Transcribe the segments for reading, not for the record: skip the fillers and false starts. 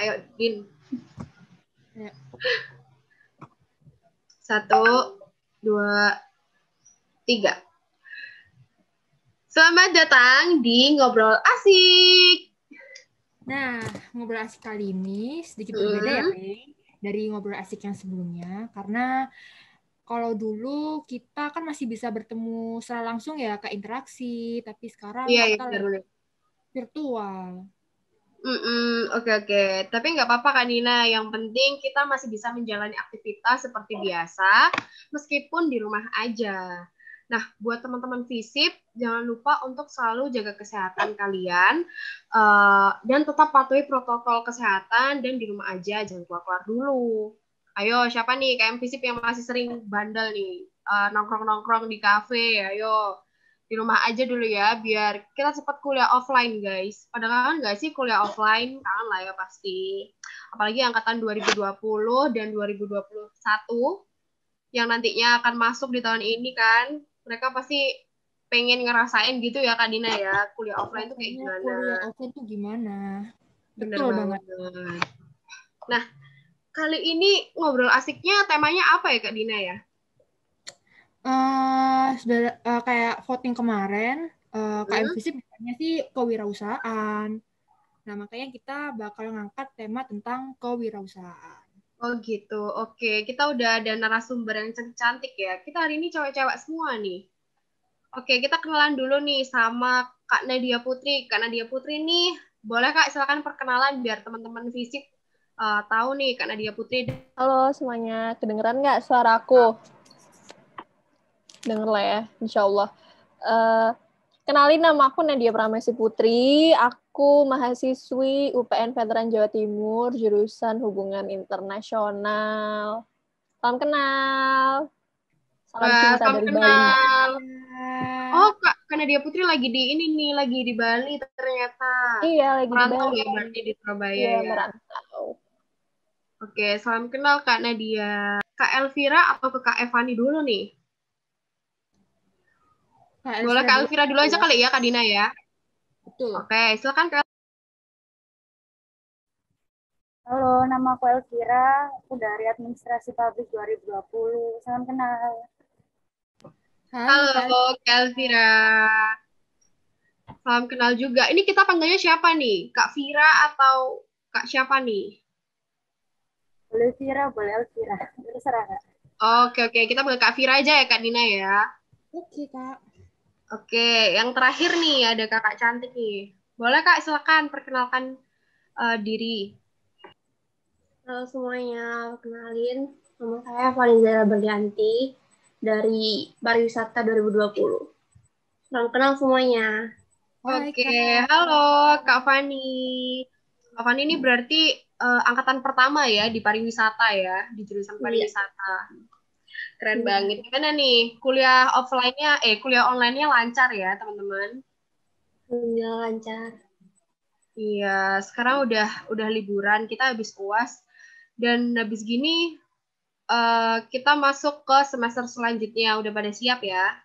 Ayo, Din. Ya. 1, 2, 3. Selamat datang di Ngobrol Asik. Nah, ngobrol asik kali ini sedikit berbeda ya, Pei, dari ngobrol asik yang sebelumnya. Karena kalau dulu kita kan masih bisa bertemu secara langsung ya, Kak, interaksi. Tapi sekarang kita Benar. virtual. Oke. Tapi nggak apa-apa Kak Nina. Yang penting kita masih bisa menjalani aktivitas seperti biasa, meskipun di rumah aja. Nah, buat teman-teman FISIP, jangan lupa untuk selalu jaga kesehatan kalian, dan tetap patuhi protokol kesehatan, dan di rumah aja, jangan keluar-keluar dulu. Ayo, siapa nih KM FISIP yang masih sering bandel nih, nongkrong-nongkrong di kafe, ayo. Di rumah aja dulu ya, biar kita cepat kuliah offline, guys. Pada kangen nggak sih kuliah offline? Kangen lah ya pasti. Apalagi angkatan 2020 dan 2021 yang nantinya akan masuk di tahun ini kan. Mereka pasti pengen ngerasain gitu ya, Kak Dina ya. Kuliah offline tuh kayak gimana? Kuliah offline tuh gimana? Bener Betul banget. banget. Nah, kali ini ngobrol asiknya temanya apa ya, Kak Dina ya? Kayak voting kemarin, KM FISIP misalnya sih kewirausahaan. Nah, makanya kita bakal ngangkat tema tentang kewirausahaan. Oh gitu, oke. Kita udah ada narasumber yang cantik-cantik ya. Kita hari ini cewek-cewek semua nih. Oke, kita kenalan dulu nih sama Kak Nadia Putri. Kak Nadia Putri nih, boleh Kak silakan perkenalan biar teman-teman FISIP tahu nih Kak Nadia Putri. Halo semuanya, kedengeran nggak suara aku? Denger lah ya, insya Allah. Kenalin, nama aku Nadia Pramesi Putri. Aku mahasiswi UPN Veteran Jawa Timur, jurusan Hubungan Internasional. Salam kenal. Salam cinta Salam dari Bali. kenal. Oh, Kak Nadia Putri lagi di ini nih, lagi di Bali ternyata. Iya, lagi Merantau di Bali. ya berarti di Surabaya Iya, ya. merantau. Oke, salam kenal Kak Nadia. Kak Elvira atau ke Kak Evani dulu nih? Boleh Kak Elvira dulu aja kali ya, Kak Dina ya? Betul. Oke, silakan Kak. Halo, nama aku Elvira. Aku dari Administrasi Publik 2020. Salam kenal. Halo, Kak Elvira. Salam kenal juga. Ini kita panggilnya siapa nih? Kak Vira atau Kak siapa nih? Boleh Vira, boleh Elvira. Terserah, Kak. Oke. Kita panggil Kak Vira aja ya, Kak Dina ya. Oke, Kak. Oke, yang terakhir nih ada kakak cantik nih. Boleh Kak, silakan perkenalkan diri. Halo semuanya, kenalin. Nama saya Valinzara Berlianti dari Pariwisata 2020. Salam kenal semuanya. Oke, halo Kak Fani. Kak Fani ini berarti angkatan pertama ya di pariwisata ya, di jurusan pariwisata. Keren banget. Gimana nih kuliah offline-nya, kuliah online-nya lancar ya teman-teman? Alhamdulillah lancar. Iya, sekarang udah liburan, kita habis UAS dan habis gini kita masuk ke semester selanjutnya. Udah pada siap ya?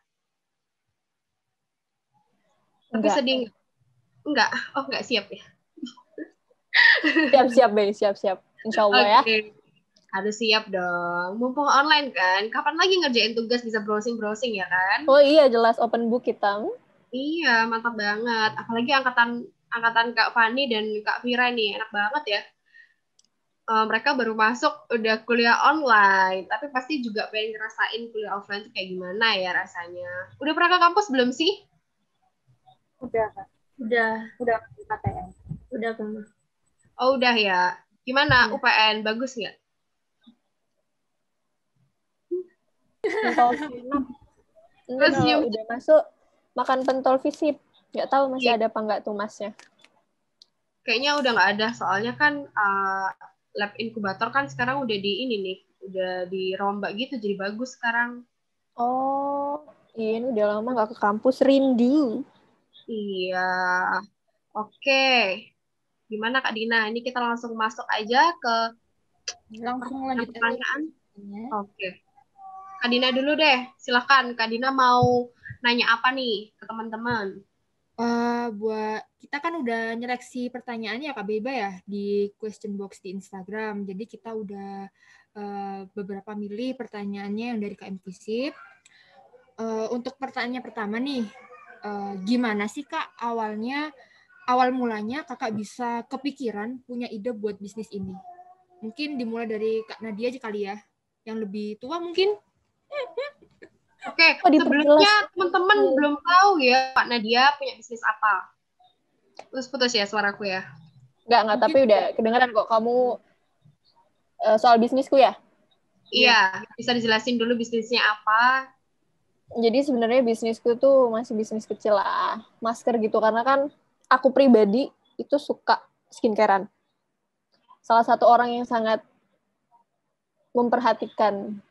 Tapi sedih nggak? Enggak. Oh, nggak siap ya? Siap-siap, Be. Siap-siap. Insya Allah ya. Harus siap dong. Mumpung online kan. Kapan lagi ngerjain tugas bisa browsing-browsing ya kan? Oh iya, jelas open book kita. Iya, mantap banget. Apalagi angkatan Kak Fani dan Kak Vira nih. Enak banget ya. Mereka baru masuk udah kuliah online, tapi pasti juga pengen ngerasain kuliah offline itu kayak gimana ya rasanya. Udah pernah ke kampus belum sih? Udah, Kak. Udah KTM. Udah pernah. Oh udah ya. Gimana UPN? Bagus nggak? Pentol FISIP. Terus kalau udah masuk, makan pentol FISIP. Nggak tahu masih ada apa nggak tuh masnya. Kayaknya udah nggak ada, soalnya kan lab inkubator kan sekarang udah di ini nih, udah dirombak gitu, jadi bagus sekarang. Oh, iya ini udah lama nggak ke kampus, rindu. Iya, oke. Gimana Kak Dina? Ini kita langsung masuk aja ke lanjut pertanyaan. Oke. Kak Dina dulu deh, silakan. Kak Dina mau nanya apa nih ke teman-teman? Buat kita kan udah nyeleksi pertanyaannya ya Kak Beba ya di question box di Instagram. Jadi kita udah beberapa milih pertanyaannya yang dari KM Visip. Untuk pertanyaan pertama nih, gimana sih Kak awal mulanya Kakak bisa kepikiran punya ide buat bisnis ini? Mungkin dimulai dari Kak Nadia aja kali ya, yang lebih tua mungkin. Oke, Oh, diperjelas. sebelumnya teman-teman belum tahu ya Kak Nadia punya bisnis apa. Putus ya suaraku ya. Enggak, tapi udah kedengeran kok kamu soal bisnisku ya. Iya, bisa dijelasin dulu bisnisnya apa? Jadi sebenarnya bisnisku tuh masih bisnis kecil lah, masker gitu. Karena kan aku pribadi itu suka skincarean. Salah satu orang yang sangat memperhatikan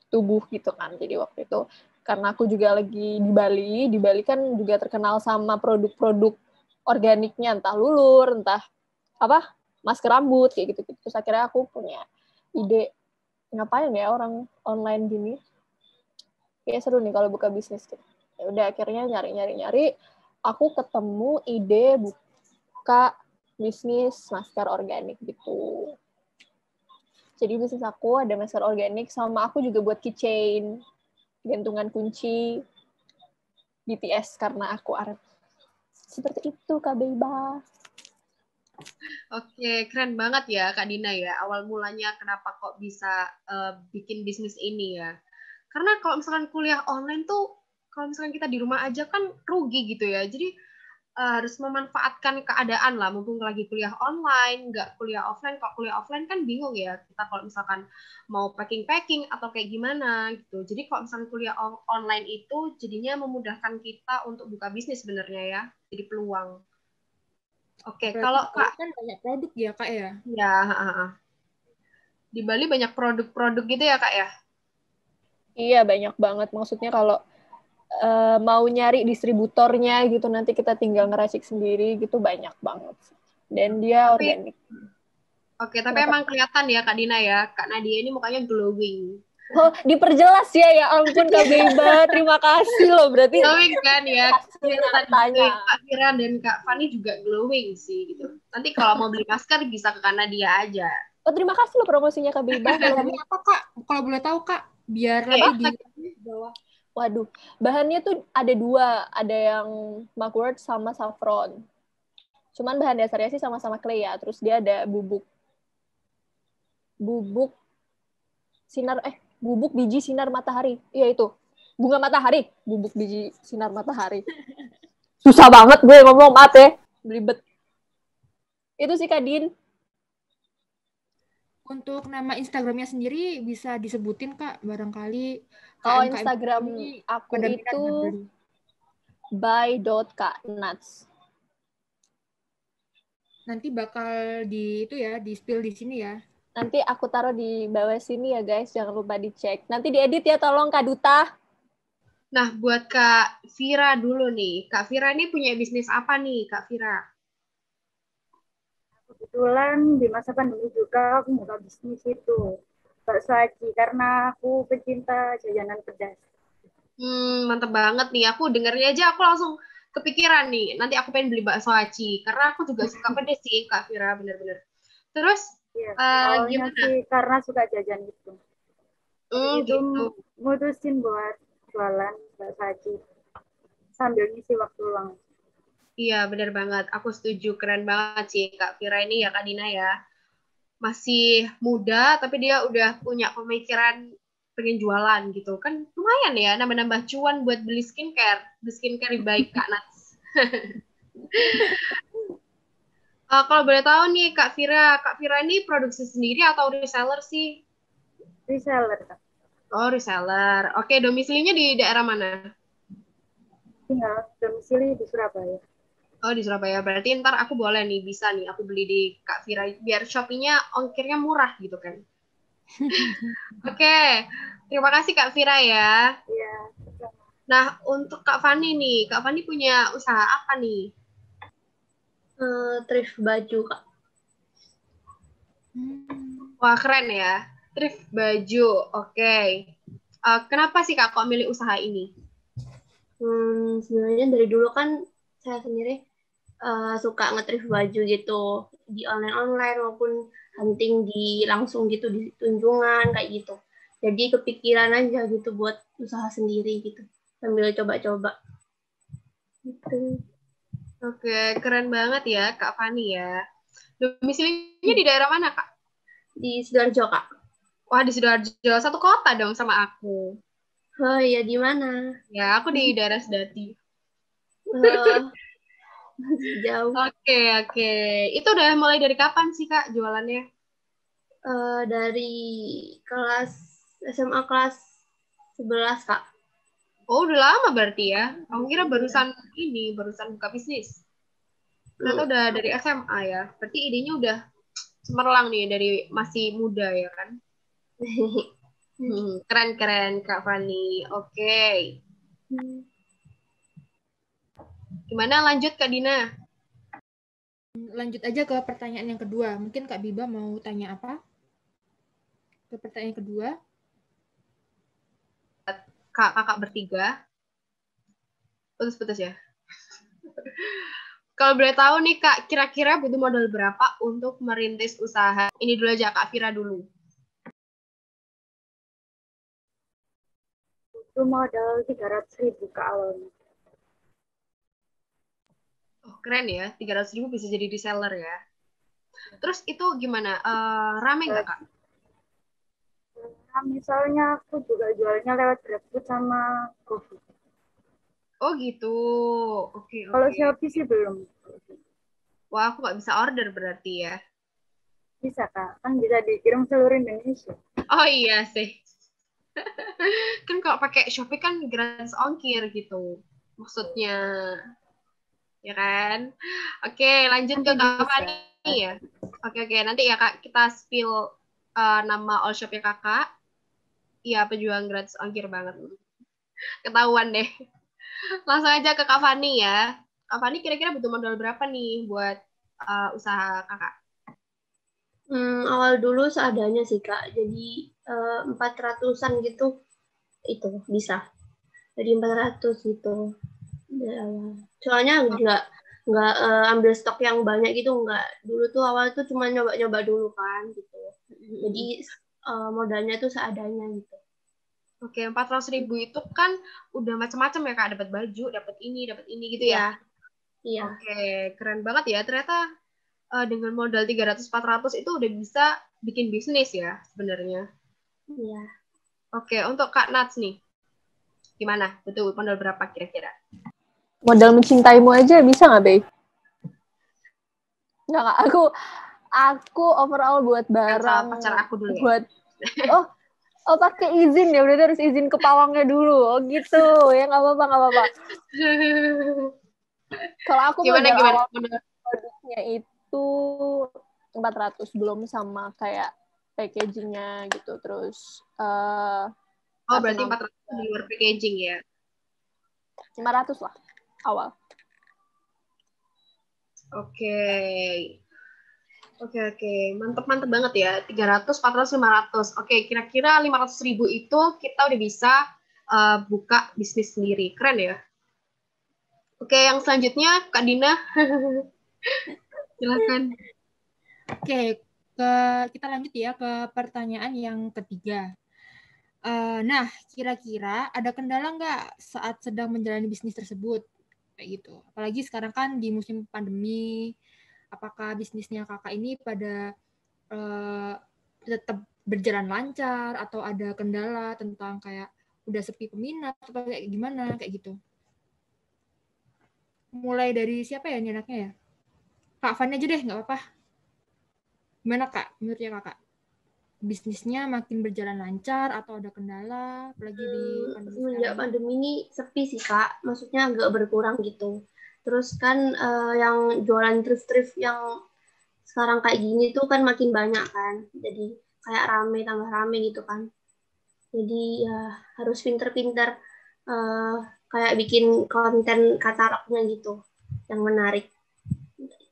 tubuh gitu kan. Jadi waktu itu karena aku juga lagi di Bali kan juga terkenal sama produk-produk organiknya, entah lulur, entah apa, masker rambut kayak gitu. Terus akhirnya aku punya ide ngapain ya orang online gini. Kayak seru nih kalau buka bisnis gitu. Ya udah akhirnya nyari, aku ketemu ide buka bisnis masker organik gitu. Jadi bisnis aku ada masker organik sama aku juga buat keychain, gantungan kunci, BTS karena aku Arab. Seperti itu Kak Beba. Oke, keren banget ya Kak Dina ya. Awal mulanya kenapa kok bisa bikin bisnis ini ya. Karena kalau misalkan kuliah online tuh, kalau misalkan kita di rumah aja kan rugi gitu ya. Jadi harus memanfaatkan keadaan lah. Mumpung lagi kuliah online, nggak kuliah offline. Kalau kuliah offline kan bingung ya. Kita kalau misalkan mau packing-packing atau kayak gimana gitu. Jadi kalau misalkan kuliah online itu jadinya memudahkan kita untuk buka bisnis sebenarnya ya. Jadi peluang. Oke, kalau Kak, kan banyak produk ya Kak ya. ya, di Bali banyak produk-produk gitu ya Kak ya? Iya banyak banget. Maksudnya kalau mau nyari distributornya gitu nanti kita tinggal ngeracik sendiri gitu banyak banget. Dan dia Tapi, organik. oke, tapi Kenapa? emang kelihatan ya Kak Dina ya, Kak Nadia ini mukanya glowing. Oh, diperjelas ya ampun Kak Beba. Terima kasih loh. Berarti Glowing kan ya, hasil kelihatan gitu bertanya. ya. Kak Fira dan Kak Fani juga glowing sih gitu. Nanti kalau mau beli masker bisa ke Kak Nadia aja. Oh, terima kasih loh promosinya Kak Beba. Bahannya apa Kak? Kalau boleh tahu Kak, biar nanti di bawah. Waduh, bahannya tuh ada dua. Ada yang mugwort sama saffron. Cuman bahan dasarnya sih sama-sama clay ya. Terus dia ada bubuk bubuk biji sinar matahari. Iya itu. Bunga matahari, bubuk biji sinar matahari. Susah banget gue ngomong, maaf ya. Belibet. Itu sih Kak Din. Untuk nama Instagramnya sendiri bisa disebutin Kak, barangkali Oh, KMKM Instagram ini aku pada minat itu membeli. by.knuts. Nanti bakal di spill di sini ya. Nanti aku taruh di bawah sini ya guys, jangan lupa dicek. Nanti diedit ya tolong Kak Duta. Nah, buat Kak Fira dulu nih. Kak Fira ini punya bisnis apa nih, Kak Fira? Kebetulan di masa pandemi juga aku buka bisnis itu bakso aci karena aku pecinta jajanan pedas. Mantep banget nih. Aku dengernya aja aku langsung kepikiran nih. Nanti aku pengen beli bakso aci. Karena aku juga suka pedes sih, Kak Fira. Bener-bener. Terus, Ya, awalnya gimana? sih karena suka jajan itu. Jadi itu Gitu. mutusin buat jualan bakso aci sambil ngisi waktu luang. Iya, bener banget. Aku setuju. Keren banget sih, Kak Fira ini ya, Kak Dina ya. Masih muda, tapi dia udah punya pemikiran pengen jualan gitu. Kan lumayan ya, nambah-nambah cuan buat beli skincare. Beli skincare baik, Kak Nats. Kalau boleh tahu nih, Kak Fira ini produksi sendiri atau reseller sih? Reseller, Oh, reseller. Oke, domisilinya di daerah mana? tinggal domisili di Surabaya. Oh, di Surabaya. Berarti ntar aku boleh nih, bisa nih aku beli di Kak Fira. Biar Shopee-nya ongkirnya murah gitu kan. Oke, terima kasih Kak Fira ya. Iya. Nah, untuk Kak Fani nih, Kak Fani punya usaha apa nih? Thrift baju, Kak. Wah, keren ya. Thrift baju, oke. Kenapa sih Kak kok milih usaha ini? Sebenarnya dari dulu kan saya sendiri suka nge-thrift baju gitu di online maupun hunting di langsung gitu di tunjungan kayak gitu. Jadi kepikiran aja gitu buat usaha sendiri gitu sambil coba-coba. Gitu. Oke, keren banget ya Kak Fani ya. Domisilinya di daerah mana Kak? Di Sidoarjo, Kak. Wah, di Sidoarjo, satu kota dong sama aku. Oh iya, di mana? Ya, aku di daerah Sedati. Jauh. Oke. Itu udah mulai dari kapan sih Kak jualannya? Dari kelas SMA kelas 11, Kak. Oh, udah lama berarti ya. Aku kira barusan buka bisnis. Ternyata udah dari SMA ya. Berarti idenya udah cemerlang nih dari masih muda ya kan? Keren Kak Fani. Oke. Gimana lanjut Kak Dina? Lanjut aja ke pertanyaan yang kedua. Mungkin Kak Biba mau tanya apa? Ke pertanyaan kedua. Kakak bertiga. Putus ya. Kalau boleh tahu nih Kak, kira-kira butuh modal berapa untuk merintis usaha? Ini dulu aja Kak Vira dulu. Itu modal 300.000 ke awalnya. Oh, keren ya, 300.000 bisa jadi reseller ya. Terus itu gimana? Rame nggak Kak? Nah, misalnya aku juga jualnya lewat GrabFood sama GoFood. Oh gitu. Oke. Kalau Shopee sih belum. Wah, aku nggak bisa order berarti ya. Bisa Kak, kan bisa dikirim seluruh Indonesia. Oh iya sih. Kan kalau pakai Shopee kan gratis ongkir gitu. Maksudnya. Ya kan? Oke, lanjut ke Kak Fani ya. Oke. Nanti ya Kak, kita spill nama all shop-nya Kakak. Iya, pejuang gratis ongkir banget. Ketahuan deh. Langsung aja ke Kak Fani ya. Kak Fani kira-kira butuh modal berapa nih buat usaha Kakak? Awal dulu seadanya sih, Kak. Jadi 400-an gitu itu bisa. Jadi 400 gitu. Soalnya nggak ambil stok yang banyak gitu, nggak. Dulu tuh awal tuh cuma nyoba-nyoba dulu kan gitu. Jadi modalnya tuh seadanya gitu. Oke, 400.000 itu kan udah macam-macam ya Kak, dapat baju, dapat ini gitu ya. Iya. Oke, keren banget ya. Ternyata dengan modal 300-400 itu udah bisa bikin bisnis ya sebenarnya. Iya. Oke, untuk Kak Nats nih. Gimana? Butuh modal berapa kira-kira? Modal mencintaimu aja bisa nggak, Bey? Nggak, aku overall buat barang. Pacar aku dulu ya. Buat, oh pakai izin ya, udah harus izin ke pawangnya dulu. Oh gitu, ya nggak apa-apa. Kalau aku gimana? awal produknya itu 400, belum sama kayak packagingnya gitu. Terus berarti 400 di luar packaging ya. 500 lah awal. Oke. Mantep banget ya. 300, 400, 500. Oke, kira-kira 500.000 itu kita udah bisa buka bisnis sendiri. Keren ya. Oke, yang selanjutnya Kak Dina. Silakan. Oke, kita lanjut ya ke pertanyaan yang ketiga. Nah, kira-kira ada kendala nggak saat sedang menjalani bisnis tersebut? Kayak gitu. Apalagi sekarang kan di musim pandemi, apakah bisnisnya kakak ini pada tetap berjalan lancar atau ada kendala tentang kayak udah sepi peminat atau kayak gimana kayak gitu? Mulai dari siapa ya enaknya ya? Kak Fanny aja deh, nggak apa-apa. Gimana Kak, menurutnya Kakak? Bisnisnya makin berjalan lancar atau ada kendala apalagi di pandemi semenjak sekarang? pandemi ini sepi sih Kak, maksudnya agak berkurang gitu. Terus kan yang jualan thrift yang sekarang kayak gini tuh kan makin banyak kan, jadi kayak tambah rame gitu kan. Jadi ya harus pinter-pinter kayak bikin konten katalognya gitu yang menarik.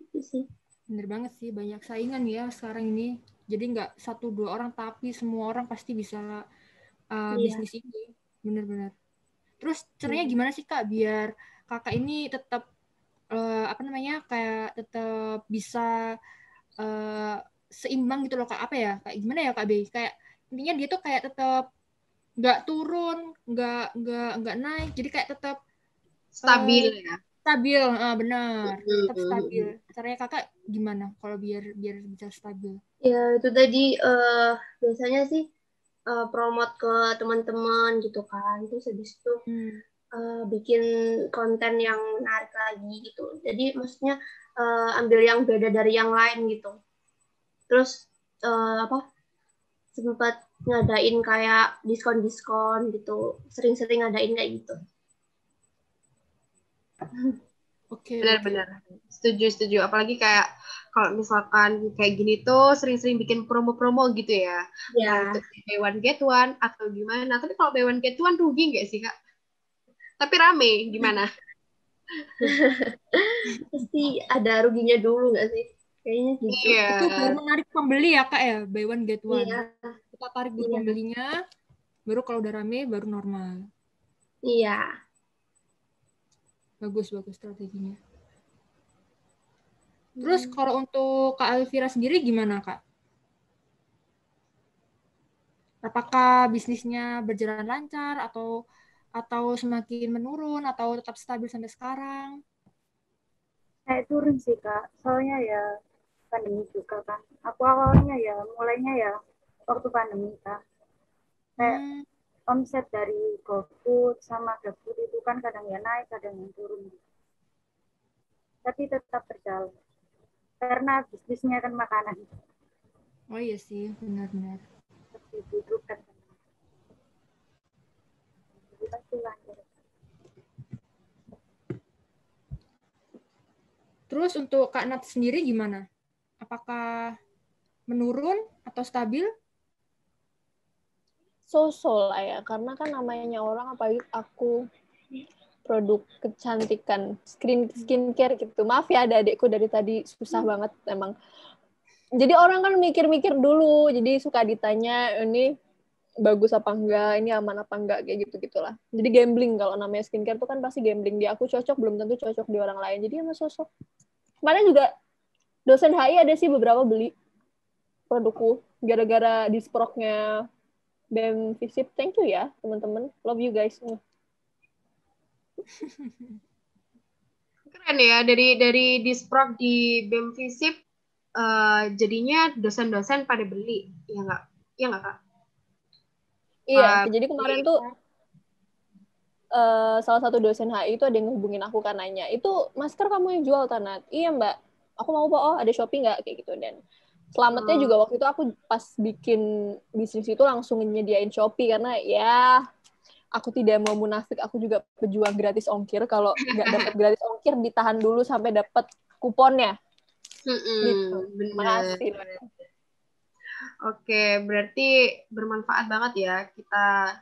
Itu sih. Bener banget sih, banyak saingan ya sekarang ini. Jadi nggak 1-2 orang, tapi semua orang pasti bisa bisnis ini. Bener-bener. Terus caranya gimana sih Kak biar kakak ini tetap apa namanya, kayak tetap bisa seimbang gitu loh Kak. Apa ya? Kayak gimana ya Kak Bey? Kayak intinya dia tuh kayak tetap nggak turun, nggak naik. Jadi kayak tetap Stabil ya. stabil, benar. Tetap Hmm. stabil. Caranya Kakak gimana kalau biar bisa stabil? Ya itu tadi biasanya sih promote ke teman-teman gitu kan. Terus habis itu bikin konten yang menarik lagi gitu. Jadi maksudnya ambil yang beda dari yang lain gitu. Terus sempat ngadain kayak diskon-diskon gitu. Sering-sering ngadain kayak gitu. Oke. Benar-benar. Setuju. Apalagi kayak kalau misalkan kayak gini tuh sering-sering bikin promo-promo gitu ya. Ya. Nah, itu buy one get one atau gimana. Tapi kalau buy one get one rugi nggak sih, Kak? Tapi rame, gimana? Pasti ada ruginya dulu nggak sih? Kayaknya gitu. Iya. Itu baru menarik pembeli ya Kak ya, buy one get one. Iya. Kita tarik dulu pembelinya, baru kalau udah rame baru normal. Iya. Bagus strateginya. Terus kalau untuk Kak Alvira sendiri gimana Kak? Apakah bisnisnya berjalan lancar atau semakin menurun atau tetap stabil sampai sekarang? Saya turun sih Kak, soalnya ya pandemi juga kan. Aku awalnya ya, mulainya ya waktu pandemi Kak. Kayak omset dari GoFood sama GrabFood itu kan kadang ya naik, kadang yang turun. Tapi tetap berjalan. Karena bisnisnya kan makanan. Oh iya sih, benar-benar. Dibutuhkan. Jadi pasti lancar. Terus untuk Kak Nat sendiri gimana? Apakah menurun atau stabil? So-so lah ya, karena kan namanya orang, apalagi aku produk kecantikan, skincare gitu. Maaf ya adik-adikku dari tadi susah banget emang. Jadi orang kan mikir-mikir dulu, jadi suka ditanya ini bagus apa enggak, ini aman apa enggak, kayak gitu-gitulah. Jadi gambling, kalau namanya skincare tuh kan pasti gambling. Di aku cocok, belum tentu cocok di orang lain. Jadi emang sosok. Kemarin juga dosen HI ada sih beberapa beli produkku, gara-gara disproknya BEM Visip. Thank you ya, teman-teman. Love you guys. Keren ya, dari Disprog di BEM Visip jadinya dosen-dosen pada beli. Ya nggak? Ya nggak, Kak? Iya, jadi kemarin tuh salah satu dosen HI itu ada yang ngehubungin aku kan nanya, itu masker kamu yang jual Tanat? Iya mbak, aku mau Pak, oh ada Shopee nggak? Kayak gitu. Dan selamatnya juga waktu itu aku pas bikin bisnis itu langsung nyediain Shopee, karena ya aku tidak mau munafik, aku juga pejuang gratis ongkir. Kalau nggak dapat gratis ongkir, ditahan dulu sampai dapat kuponnya. Gitu. Makasih. Oke, berarti bermanfaat banget ya kita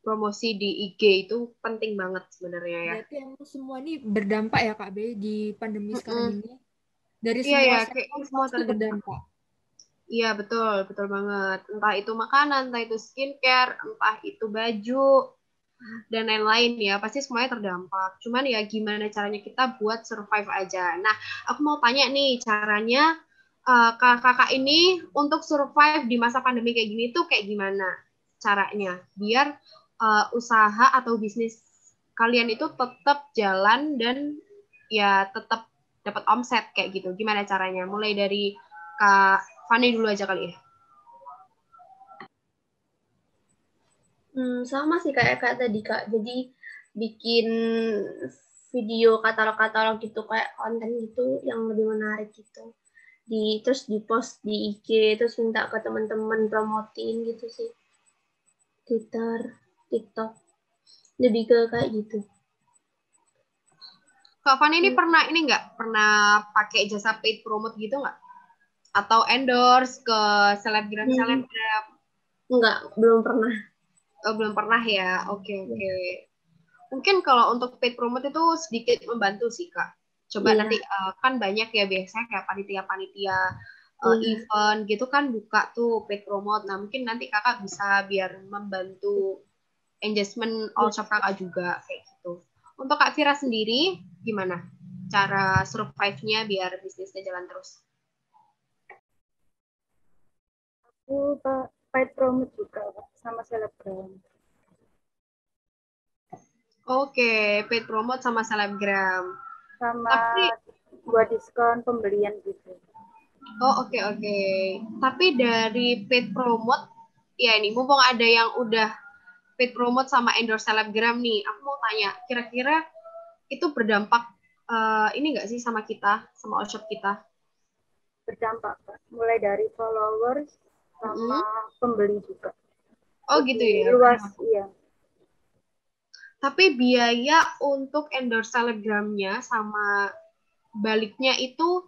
promosi di IG itu penting banget sebenarnya ya. Berarti emang semua ini berdampak ya Kak Be di pandemi sekarang ini. Dari Iya semua ya, sektor semua pasti berdampak. Iya betul banget. Entah itu makanan, entah itu skincare, entah itu baju dan lain-lain ya, pasti semuanya terdampak. Cuman ya gimana caranya kita buat survive aja. Nah, aku mau tanya nih caranya kakak ini untuk survive di masa pandemi kayak gini tuh kayak gimana caranya biar usaha atau bisnis kalian itu tetap jalan dan ya tetap dapat omset kayak gitu. Gimana caranya? Mulai dari Kak Fani dulu aja kali ya. Sama sih kayak tadi Kak. Jadi bikin video katalog-katalog gitu, kayak konten gitu yang lebih menarik gitu. Terus di-post di IG, terus minta ke teman-teman promotin gitu sih. Twitter, TikTok. Lebih ke kayak gitu. Kak Fani ini pernah pernah pakai jasa paid promote gitu nggak? Atau endorse ke selebgram? Enggak, belum pernah. Oh, belum pernah ya. Oke. Mungkin kalau untuk paid promote itu sedikit membantu sih Kak. Coba nanti kan banyak ya biasanya kayak panitia-panitia event gitu kan buka tuh paid promote. Nah mungkin nanti kakak bisa biar membantu engagement all shop kakak juga kayak gitu. Untuk Kak Vira sendiri gimana cara survive-nya biar bisnisnya jalan terus? Aku paid promote juga Kak, sama selebgram. Oke, paid promote sama selebgram. Sama Tapi buat diskon pembelian gitu. oke. Tapi dari paid promote, ya ini mumpung ada yang udah paid promote sama endorse selebgram nih, aku mau tanya, kira-kira itu berdampak ini nggak sih sama kita, sama all-shop kita? Berdampak Kak. Mulai dari followers sama pembeli juga. Oh gitu ya. Luas, iya. Tapi biaya untuk endorse selebgramnya sama baliknya itu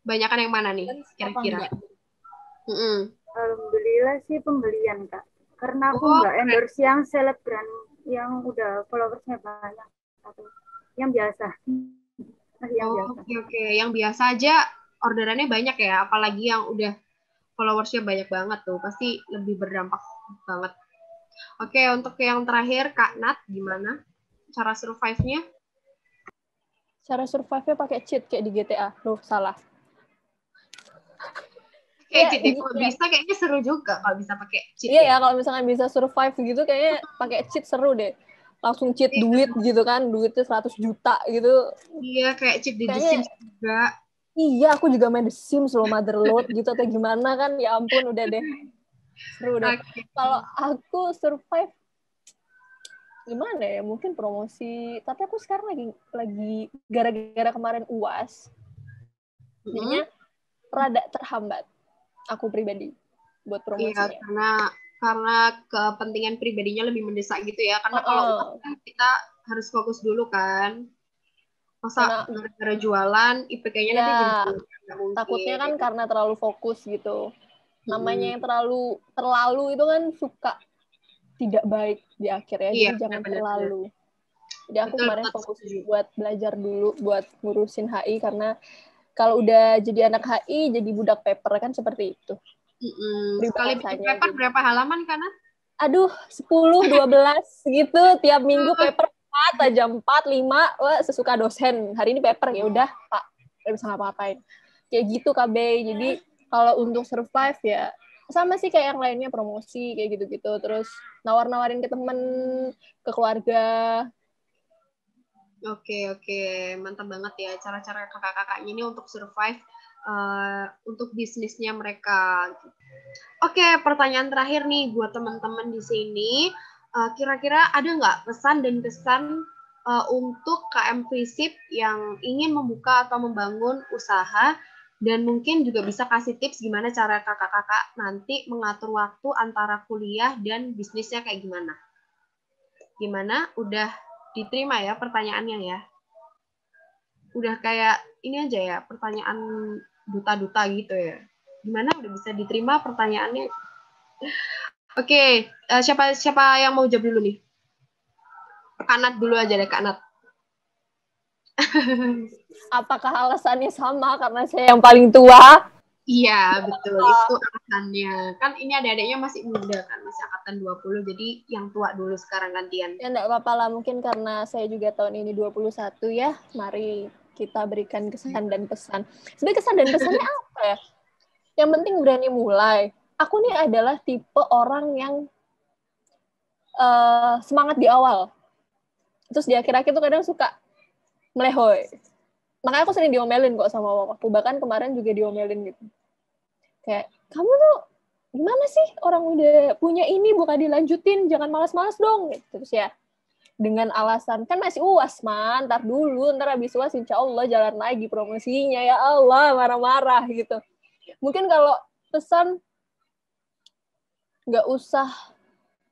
banyakan yang mana nih kira-kira? Alhamdulillah sih pembelian Kak. Karena aku nggak endorse yang selebgram yang udah followersnya banyak atau yang biasa. Yang biasa. Oke. Yang biasa aja orderannya banyak ya, apalagi yang udah followersnya banyak banget tuh, pasti lebih berdampak banget. Oke, untuk yang terakhir Kak Nat, gimana cara survive-nya? Cara survive-nya pakai cheat kayak di GTA. Loh, salah. Kayak cheat kalau bisa kayaknya seru juga kalau bisa pakai cheat. Iya ya, kalau misalkan bisa survive gitu kayaknya pakai cheat seru deh. Langsung cheat duit gitu kan, duitnya 100 juta gitu. Iya, kayak cheat di The Sims juga. Iya, aku juga main The Sims loh, Motherload gitu atau gimana kan. Ya ampun, udah deh. Seru deh. Kalau aku survive gimana ya? Mungkin promosi. Tapi aku sekarang lagi gara-gara kemarin UAS. Jadinya rada terhambat. Aku pribadi buat promosinya. Iya, karena kepentingan pribadinya lebih mendesak gitu ya. Karena kalau UAS kan kita harus fokus dulu kan. Masa gara-gara jualan, IPK-nya nanti jadi nggak mungkin. Takutnya kan karena terlalu fokus gitu. Namanya yang terlalu itu kan suka tidak baik di akhir ya. Jadi jangan terlalu. Jadi aku kemarin fokus buat belajar dulu, buat ngurusin HI, karena kalau udah jadi anak HI, jadi budak paper kan seperti itu. Sekali bikin paper berapa halaman kan? Aduh, 10, 12 gitu. Tiap minggu paper 4 aja, 4, 5, wah sesuka dosen. Hari ini paper, ya udah Pak, nggak bisa ngapa-ngapain. Kayak gitu KB. Jadi kalau untuk survive ya sama sih kayak yang lainnya, promosi kayak gitu-gitu. Terus nawar-nawarin ke temen, ke keluarga. Oke, mantap banget ya cara-cara kakak-kakaknya ini untuk survive untuk bisnisnya mereka. Oke, pertanyaan terakhir nih buat teman-teman di sini. Kira-kira ada nggak pesan dan kesan untuk KM Visip yang ingin membuka atau membangun usaha, dan mungkin juga bisa kasih tips gimana cara kakak-kakak nanti mengatur waktu antara kuliah dan bisnisnya kayak gimana? Gimana? Udah diterima ya pertanyaannya ya? Udah kayak ini aja ya, pertanyaan duta-duta gitu ya. Gimana, udah bisa diterima pertanyaannya? Oke, siapa yang mau jawab dulu nih? Kak Nat dulu aja deh, Kak Nat. Apakah alasannya sama karena saya yang paling tua? Iya, betul. Itu alasannya. Kan ini adik-adiknya masih muda kan, masih angkatan 20, jadi yang tua dulu sekarang gantian. Ya enggak apa-apa lah, mungkin karena saya juga tahun ini 21 ya. Mari kita berikan kesan dan pesan. Sebenarnya kesan dan pesannya apa ya? Yang penting berani mulai. Aku nih adalah tipe orang yang semangat di awal. Terus di akhir-akhir tuh kadang suka melehoy. Makanya aku sering diomelin kok sama mamaku. Bahkan kemarin juga diomelin gitu. Kayak, kamu tuh gimana sih? Orang udah punya ini bukan dilanjutin, jangan malas-malas dong. Terus ya, dengan alasan, kan masih UAS, man. Ntar dulu, ntar habis UAS insya Allah jalan lagi promosinya. Ya Allah, marah-marah gitu. Mungkin kalau pesan, nggak usah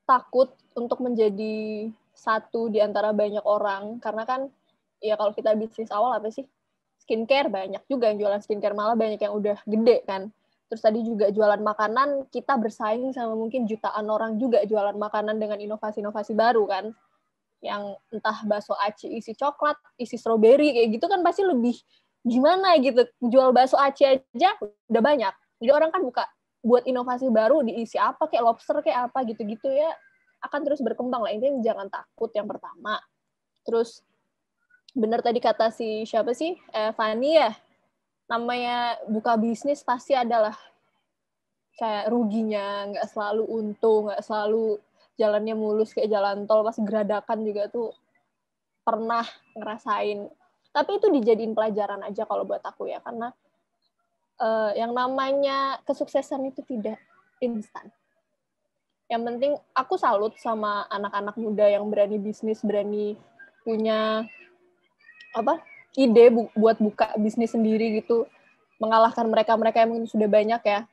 takut untuk menjadi satu di antara banyak orang. Karena kan, ya kalau kita bisnis awal apa sih? Skincare, banyak juga yang jualan skincare, malah banyak yang udah gede kan. Terus tadi juga jualan makanan, kita bersaing sama mungkin jutaan orang juga jualan makanan dengan inovasi-inovasi baru kan. Yang entah bakso aci isi coklat, isi stroberi, kayak gitu kan pasti lebih gimana gitu. Jual bakso aci aja udah banyak. Jadi orang kan buat inovasi baru, diisi apa, kayak lobster, kayak apa gitu-gitu ya. Akan terus berkembang lah. Intinya jangan takut yang pertama. Terus bener tadi kata siapa sih? Fani ya? Namanya buka bisnis pasti adalah kayak ruginya, nggak selalu untung, nggak selalu jalannya mulus kayak jalan tol, pas geradakan juga tuh pernah ngerasain. Tapi itu dijadiin pelajaran aja kalau buat aku ya, karena yang namanya kesuksesan itu tidak instan. Yang penting aku salut sama anak-anak muda yang berani bisnis, berani punya ide buat buka bisnis sendiri gitu, mengalahkan mereka-mereka yang mungkin sudah banyak ya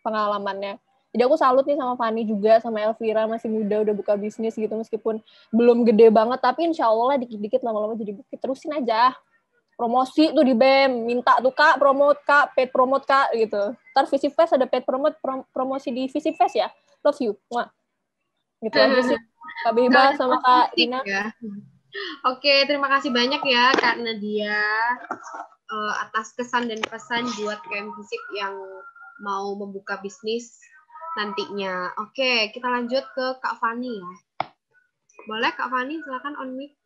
pengalamannya. Jadi aku salut nih sama Fani juga, sama Elvira, masih muda udah buka bisnis gitu, meskipun belum gede banget, tapi insya Allah dikit-dikit lama-lama jadi bukit. Terusin aja. Promosi tuh di BEM, minta tuh Kak, promote Kak, paid promote Kak, gitu. Ntar Visipfest ada paid promote, promosi di Visipfest ya. Love you. Wah. Gitu aja sih. Kak Beba sama Kak Dina. Ya. Oke, terima kasih banyak ya Kak Nadia atas kesan dan pesan buat KM Fisip yang mau membuka bisnis nantinya. Oke, kita lanjut ke Kak Fani ya. Boleh Kak Fani, silakan on mic.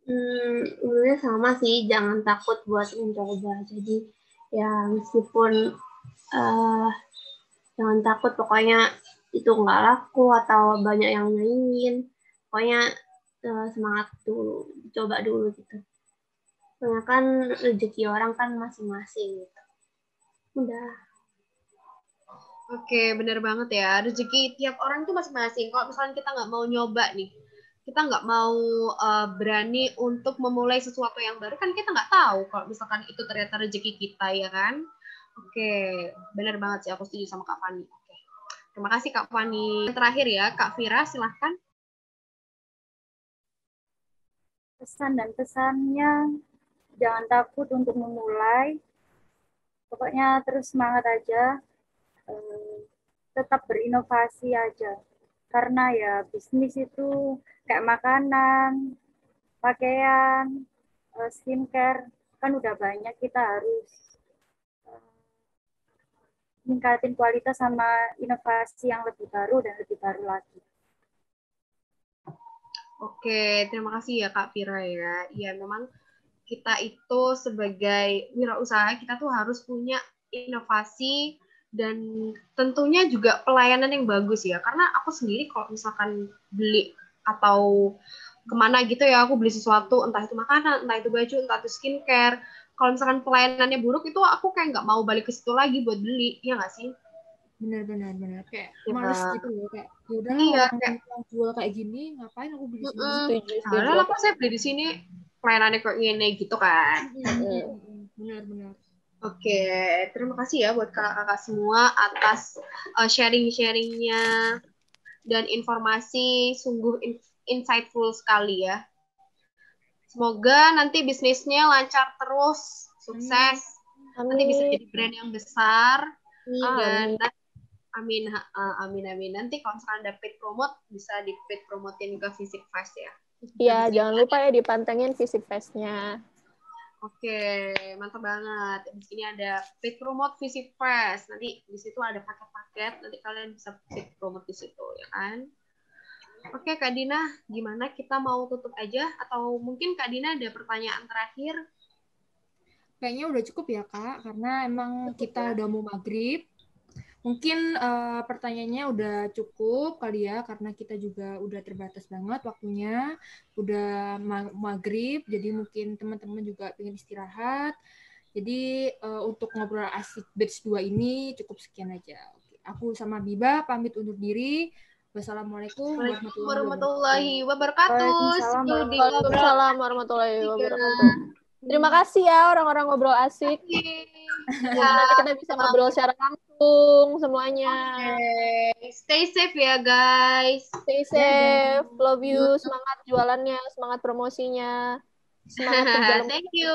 Sebenarnya sama sih, jangan takut buat mencoba. Jadi ya meskipun jangan takut, pokoknya itu nggak laku atau banyak yang nyaingin, pokoknya semangat dulu, coba dulu gitu. Soalnya kan rezeki orang kan masing-masing gitu. Udah. Oke, benar banget ya. Rezeki tiap orang tuh masing-masing. Kalau misalnya kita nggak mau nyoba nih, kita nggak mau berani untuk memulai sesuatu yang baru, kan kita nggak tahu kalau misalkan itu ternyata rezeki kita, ya kan? Oke, benar banget sih, aku setuju sama Kak Fani. Oke. Terima kasih Kak Fani. Yang terakhir ya, Kak Vira, silahkan. Pesan dan pesannya, jangan takut untuk memulai. Pokoknya terus semangat aja. Tetap berinovasi aja. Karena ya bisnis itu kayak makanan, pakaian, skincare, kan udah banyak, kita harus meningkatin kualitas sama inovasi yang lebih baru dan lebih baru lagi. Oke, terima kasih ya Kak Vira ya. Iya, memang kita itu sebagai wirausaha, kita tuh harus punya inovasi dan tentunya juga pelayanan yang bagus ya. Karena aku sendiri kalau misalkan beli atau kemana gitu ya, aku beli sesuatu, entah itu makanan, entah itu baju, entah itu skincare, kalau misalkan pelayanannya buruk, itu aku kayak nggak mau balik ke situ lagi buat beli, ya nggak sih? Benar kayak Ya, males gitu loh, kayak yaudah iya, orang kayak yang jual kayak gini, ngapain aku beli sini. Setuju. Nah, apa saya beli di sini pelayanannya kayak gini gitu kan. Benar. Oke, terima kasih ya buat kakak-kakak semua atas sharing-sharingnya dan informasi sungguh insightful sekali ya. Semoga nanti bisnisnya lancar terus, sukses. Nanti bisa jadi brand yang besar. Dan amin. Nanti kalau misalkan ada paid promote, bisa di paid promotein ke Visipfest ya. Iya, jangan lupa ya dipantengin Visipfest-nya. Oke, mantap banget. Di sini ada paid promote Visipfest. Nanti di situ ada paket-paket. Nanti kalian bisa paid promote di situ, ya kan? Oke, Kak Dina, gimana? Kita mau tutup aja? Atau mungkin Kak Dina ada pertanyaan terakhir? Kayaknya udah cukup ya, Kak. Karena emang kita udah mau maghrib. Mungkin pertanyaannya udah cukup kali ya, karena kita juga udah terbatas banget waktunya. Udah maghrib, jadi mungkin teman-teman juga pengen istirahat. Jadi untuk ngobrol asik batch 2 ini cukup sekian aja. Oke. Aku sama Biba pamit undur diri. Wassalamualaikum warahmatullahi wabarakatuh. Waalaikumsalam warahmatullahi wabarakatuh. Terima kasih ya orang-orang ngobrol asik. Nanti kita bisa ngobrol secara langsung semuanya. Okay. Stay safe ya guys. Stay safe. Love you. Semangat jualannya, semangat promosinya. Semangat kerja. Thank you.